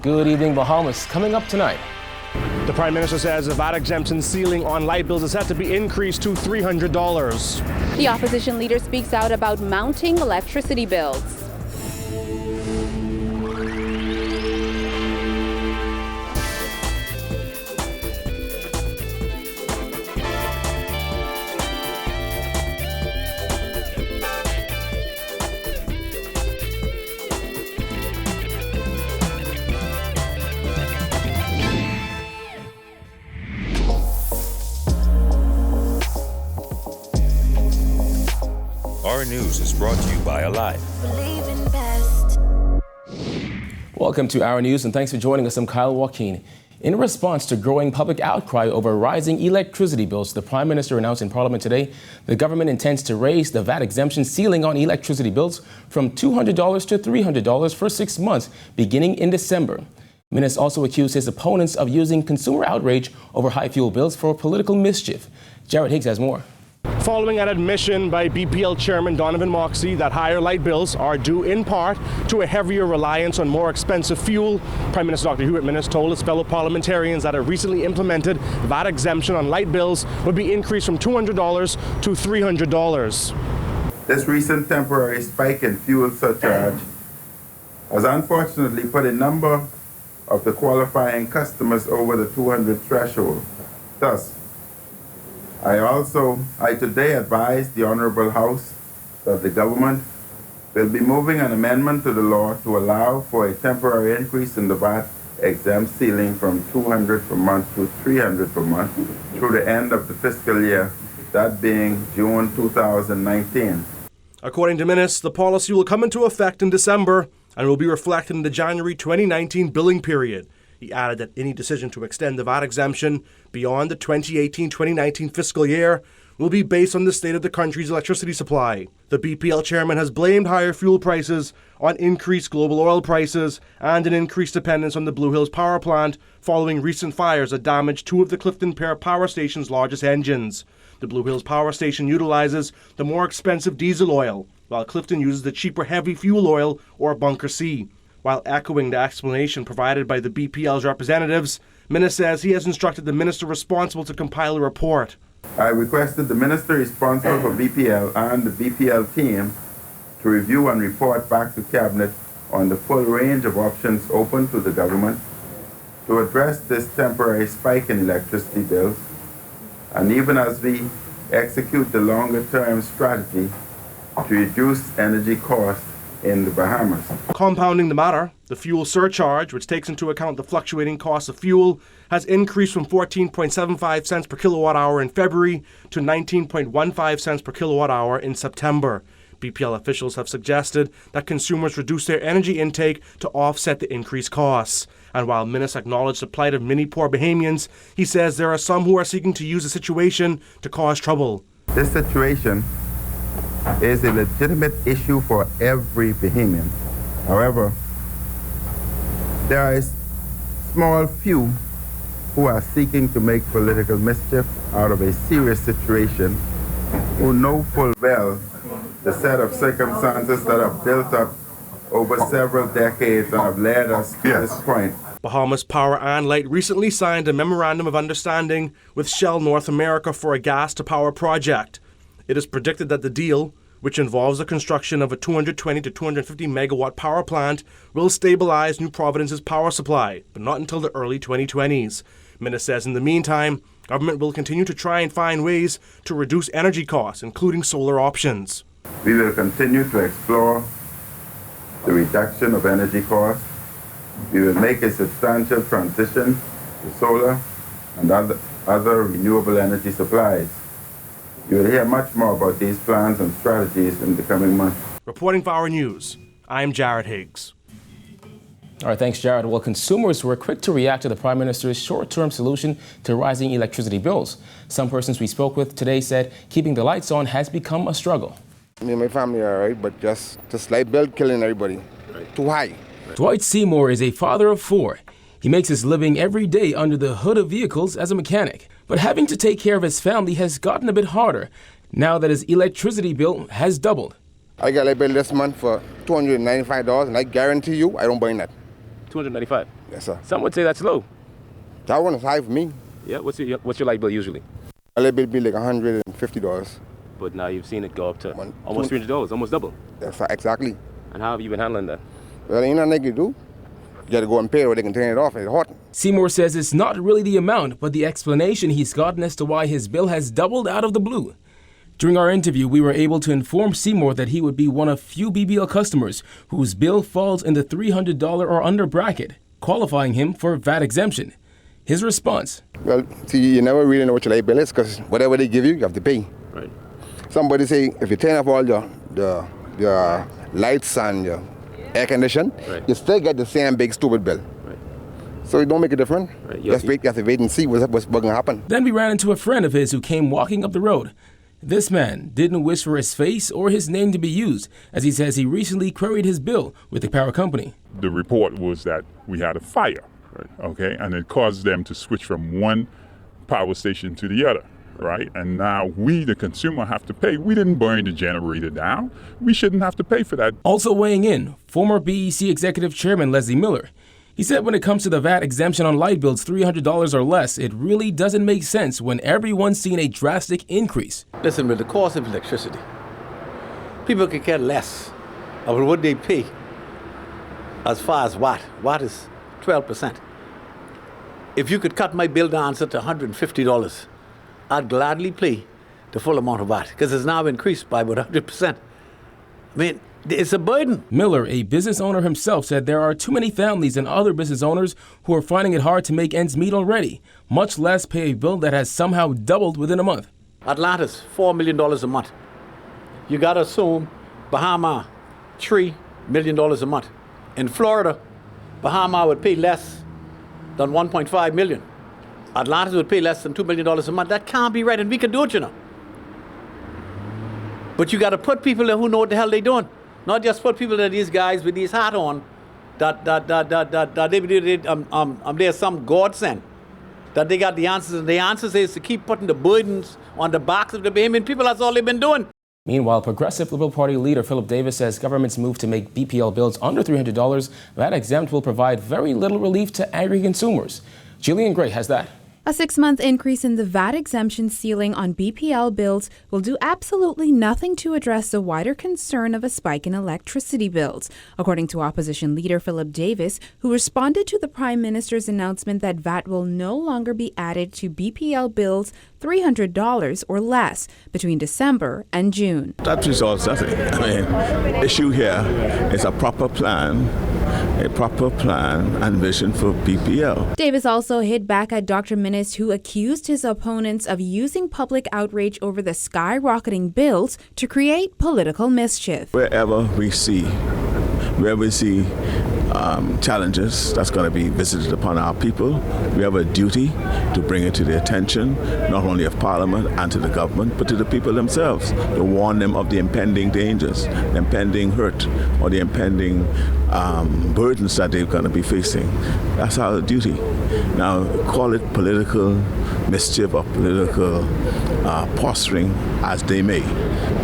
Good evening, Bahamas. Coming up tonight. The Prime Minister says the VAT exemption ceiling on light bills is set to be increased to $300. The opposition leader speaks out about mounting electricity bills. Our News is brought to you by Alive. Welcome to Our News and thanks for joining us. I'm Kyle Joaquin. In response to growing public outcry over rising electricity bills, the Prime Minister announced in Parliament today the government intends to raise the VAT exemption ceiling on electricity bills from $200 to $300 for 6 months, beginning in December. Minister also accused his opponents of using consumer outrage over high fuel bills for political mischief. Jared Higgs has more. Following an admission by BPL Chairman Donovan Moxey that higher light bills are due in part to a heavier reliance on more expensive fuel, Prime Minister Dr. Hewitt Minnis told his fellow parliamentarians that a recently implemented VAT exemption on light bills would be increased from $200 to $300. This recent temporary spike in fuel surcharge has unfortunately put a number of the qualifying customers over the 200 threshold. Thus, I today advise the Honourable House that the government will be moving an amendment to the law to allow for a temporary increase in the VAT exempt ceiling from $200 per month to $300 per month through the end of the fiscal year, that being June 2019. According to Minnis, the policy will come into effect in December and will be reflected in the January 2019 billing period. He added that any decision to extend the VAT exemption beyond the 2018-2019 fiscal year will be based on the state of the country's electricity supply. The BPL chairman has blamed higher fuel prices on increased global oil prices and an increased dependence on the Blue Hills power plant following recent fires that damaged two of the Clifton Pair power station's largest engines. The Blue Hills power station utilizes the more expensive diesel oil, while Clifton uses the cheaper heavy fuel oil or Bunker C. While echoing the explanation provided by the BPL's representatives, Minnis says he has instructed the minister responsible to compile a report. I requested the minister responsible for BPL and the BPL team to review and report back to Cabinet on the full range of options open to the government to address this temporary spike in electricity bills, and even as we execute the longer-term strategy to reduce energy costs in the Bahamas. Compounding the matter, the fuel surcharge, which takes into account the fluctuating cost of fuel, has increased from 14.75 cents per kilowatt hour in February to 19.15 cents per kilowatt hour in September. BPL officials have suggested that consumers reduce their energy intake to offset the increased costs. And while Minnis acknowledged the plight of many poor Bahamians, he says there are some who are seeking to use the situation to cause trouble. This situation is a legitimate issue for every Bahamian. However, there are a small few who are seeking to make political mischief out of a serious situation, who know full well the set of circumstances that have built up over several decades and have led us to this point. Bahamas Power and Light recently signed a memorandum of understanding with Shell North America for a gas-to-power project. It is predicted that the deal, which involves the construction of a 220 to 250 megawatt power plant, will stabilize New Providence's power supply, but not until the early 2020s. Minnis says in the meantime, government will continue to try and find ways to reduce energy costs, including solar options. We will continue to explore the reduction of energy costs. We will make a substantial transition to solar and other renewable energy supplies. You will hear much more about these plans and strategies in the coming months. Reporting for Our News, I'm Jared Higgs. All right, thanks, Jared. Well, consumers were quick to react to the Prime Minister's short-term solution to rising electricity bills. Some persons we spoke with today said keeping the lights on has become a struggle. Me and my family are all right, but just light bill killing everybody. Too high. Dwight Seymour is a father of 4. He makes his living every day under the hood of vehicles as a mechanic. But having to take care of his family has gotten a bit harder now that his electricity bill has doubled. I got a bill this month for $295, and I guarantee you I don't buy that. $295. Yes, sir. Some would say that's low. That one is high for me. Yeah, what's your light bill usually? A little bit be like $150. But now you've seen it go up to One- almost $300, almost double. That's exactly. And how have you been handling that? Well, ain't nothing they can do. You got to go and pay or they can turn it off. It's hot. Seymour says it's not really the amount, but the explanation he's gotten as to why his bill has doubled out of the blue. During our interview, we were able to inform Seymour that he would be one of few BPL customers whose bill falls in the $300 or under bracket, qualifying him for VAT exemption. His response: Well, see, you never really know what your light bill is because whatever they give you, you have to pay. Right. Somebody say if you turn off all your lights and your air condition, Right. you still get the same big stupid bill. Right. So it don't make a difference. Right. You have to wait and see what's going to happen. Then we ran into a friend of his who came walking up the road. This man didn't wish for his face or his name to be used, as he says he recently queried his bill with the power company. The report was that we had a fire, okay, and it caused them to switch from one power station to the other, right? And now we, the consumer, have to pay. We didn't burn the generator down. We shouldn't have to pay for that. Also weighing in, former BEC Executive Chairman Leslie Miller. He said when it comes to the VAT exemption on light bills $300 or less, it really doesn't make sense when everyone's seen a drastic increase. Listen, with the cost of electricity, people can care less of what they pay as far as watt. Watt is 12%. If you could cut my bill down to $150, I'd gladly pay the full amount of watt because it's now increased by about 100%. I mean, it's a burden. Miller, a business owner himself, said there are too many families and other business owners who are finding it hard to make ends meet already, much less pay a bill that has somehow doubled within a month. Atlanta's $4 million a month. You got to assume Bahama, $3 million a month. In Florida, Bahama would pay less than 1.5 million. Atlanta would pay less than $2 million a month. That can't be right, and we can do it, you know. But you got to put people there who know what the hell they're doing. Not just put people there, these guys with these hats on, there's some godsend, that they got the answers, and the answers is to keep putting the burdens on the backs of the Bahamian people. That's all they've been doing. Meanwhile, Progressive Liberal Party leader Philip Davis says government's move to make BPL bills under $300 VAT exempt will provide very little relief to angry consumers. Jillian Gray has that. A 6-month increase in the VAT exemption ceiling on BPL bills will do absolutely nothing to address the wider concern of a spike in electricity bills, according to opposition leader Philip Davis, who responded to the Prime Minister's announcement that VAT will no longer be added to BPL bills $300 or less between December and June. That resolves nothing. I mean, issue here is a proper plan and vision for BPL. Davis also hit back at Dr. Minnis, who accused his opponents of using public outrage over the skyrocketing bills to create political mischief. Wherever we see challenges that's going to be visited upon our people, we have a duty to bring it to the attention not only of Parliament and to the government, but to the people themselves, to warn them of the impending dangers, the impending hurt, or the impending burdens that they're going to be facing. That's our duty. Now, call it political mischief or political posturing as they may,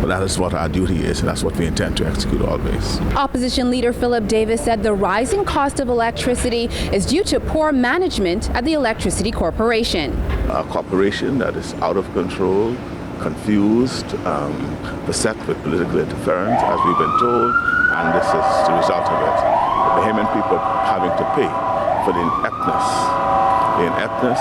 but that is what our duty is, and that's what we intend to execute always. Opposition leader Philip Davis said the rising cost of electricity is due to poor management at the Electricity Corporation. A corporation that is out of control, confused, beset with political interference, as we've been told, and this is the result of it. The Bahamian people having to pay for the ineptness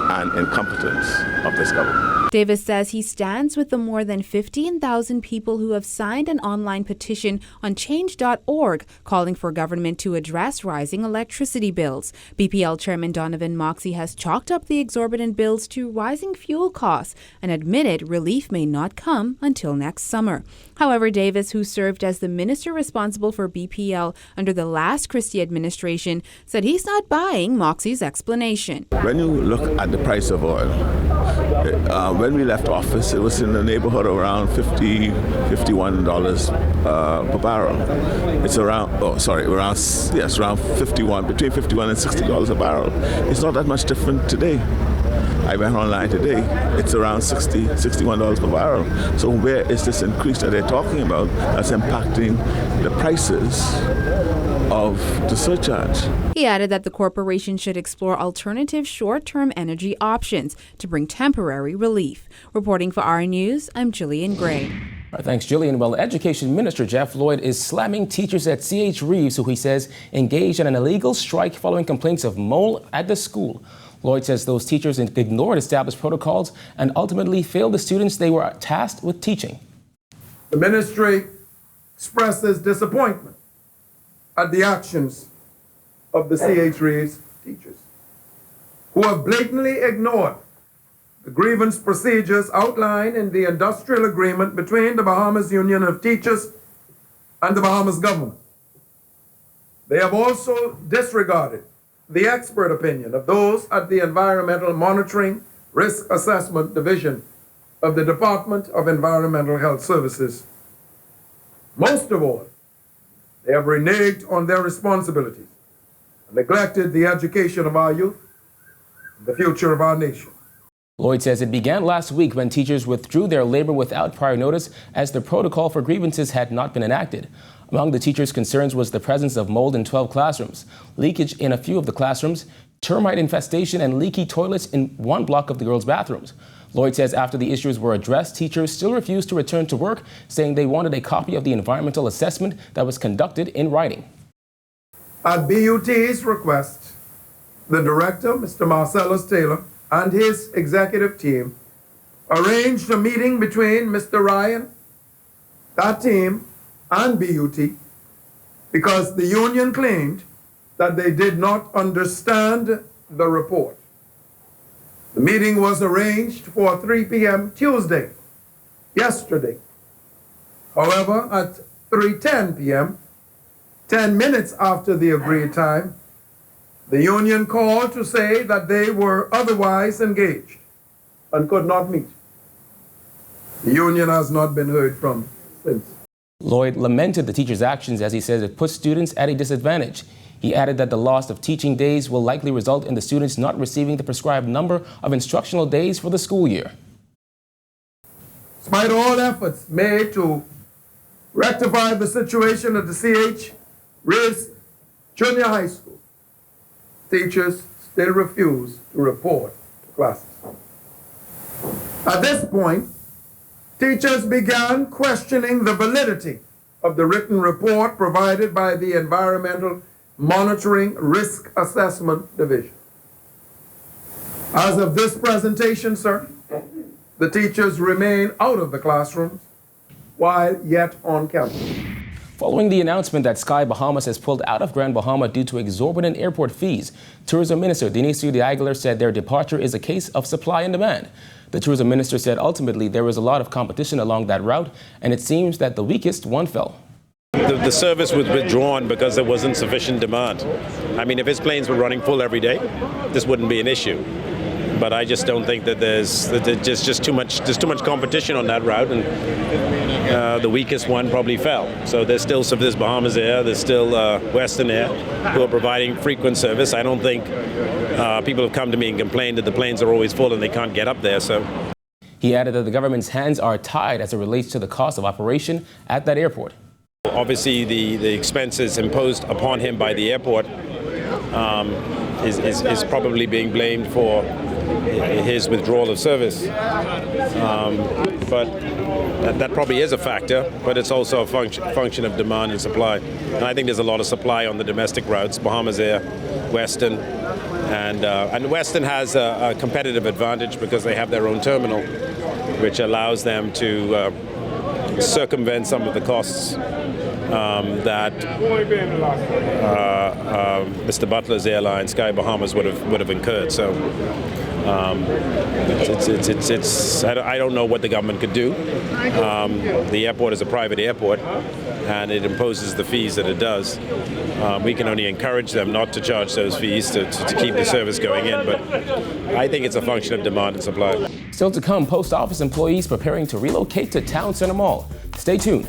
and incompetence of this government. Davis says he stands with the more than 15,000 people who have signed an online petition on change.org calling for government to address rising electricity bills. BPL Chairman Donovan Moxey has chalked up the exorbitant bills to rising fuel costs and admitted relief may not come until next summer. However, Davis, who served as the minister responsible for BPL under the last Christie administration, said he's not buying Moxey's explanation. When you look at the price of oil, when we left office, it was in the neighborhood of around $51 per barrel. It's around, around 51, between $51 and $60 a barrel. It's not that much different today. I went online today, it's around $61 per barrel. So where is this increase that they're talking about that's impacting the prices of the surcharge. He added that the corporation should explore alternative short-term energy options to bring temporary relief. Reporting for our News, I'm Jillian Gray. All right, thanks, Jillian. Well, Education Minister Jeff Lloyd is slamming teachers at C.H. Reeves, who he says engaged in an illegal strike following complaints of mold at the school. Lloyd says those teachers ignored established protocols and ultimately failed the students they were tasked with teaching. The ministry expresses disappointment at the actions of the C.H. Reeves teachers, who have blatantly ignored the grievance procedures outlined in the industrial agreement between the Bahamas Union of Teachers and the Bahamas government. They have also disregarded the expert opinion of those at the Environmental Monitoring Risk Assessment Division of the Department of Environmental Health Services. Most of all, they have reneged on their responsibilities and neglected the education of our youth and the future of our nation. Lloyd says it began last week when teachers withdrew their labor without prior notice as the protocol for grievances had not been enacted. Among the teachers' concerns was the presence of mold in 12 classrooms, leakage in a few of the classrooms, termite infestation, and leaky toilets in one block of the girls' bathrooms. Lloyd says after the issues were addressed, teachers still refused to return to work, saying they wanted a copy of the environmental assessment that was conducted in writing. At BUT's request, the director, Mr. Marcellus Taylor, and his executive team arranged a meeting between Mr. Ryan, that team, and BUT because the union claimed that they did not understand the report. The meeting was arranged for 3 p.m. Tuesday, yesterday. However, at 3:10 p.m., 10 minutes after the agreed time, the union called to say that they were otherwise engaged and could not meet. The union has not been heard from since. Lloyd lamented the teachers' actions as he says it puts students at a disadvantage. He added that the loss of teaching days will likely result in the students not receiving the prescribed number of instructional days for the school year. Despite all efforts made to rectify the situation at the C.H. Reeves Junior High School, teachers still refuse to report to classes. At this point, teachers began questioning the validity of the written report provided by the Environmental Monitoring Risk Assessment Division. As of this presentation, sir, the teachers remain out of the classrooms while yet on campus. Following the announcement that Sky Bahamas has pulled out of Grand Bahama due to exorbitant airport fees, Tourism Minister Dionisio de Aguilar said their departure is a case of supply and demand. The Tourism Minister said ultimately there was a lot of competition along that route, and it seems that the weakest one fell. The service was withdrawn because there wasn't sufficient demand. I mean, if his planes were running full every day, this wouldn't be an issue. But I just don't think that there's just too much competition on that route, and the weakest one probably fell. So there's Bahamas Air, there's still Western Air, who are providing frequent service. I don't think people have come to me and complained that the planes are always full and they can't get up there. So he added that the government's hands are tied as it relates to the cost of operation at that airport. Obviously, the expenses imposed upon him by the airport is probably being blamed for his withdrawal of service. But that probably is a factor, but it's also a function of demand and supply. And I think there's a lot of supply on the domestic routes, Bahamas Air, Western, and Western has a competitive advantage because they have their own terminal, which allows them to circumvent some of the costs that Mr. Butler's airline, Sky Bahamas, would have incurred. So I don't know what the government could do. The airport is a private airport, and it imposes the fees that it does. We can only encourage them not to charge those fees to keep the service going in, but I think it's a function of demand and supply. Still to come, post office employees preparing to relocate to Town Center Mall. Stay tuned.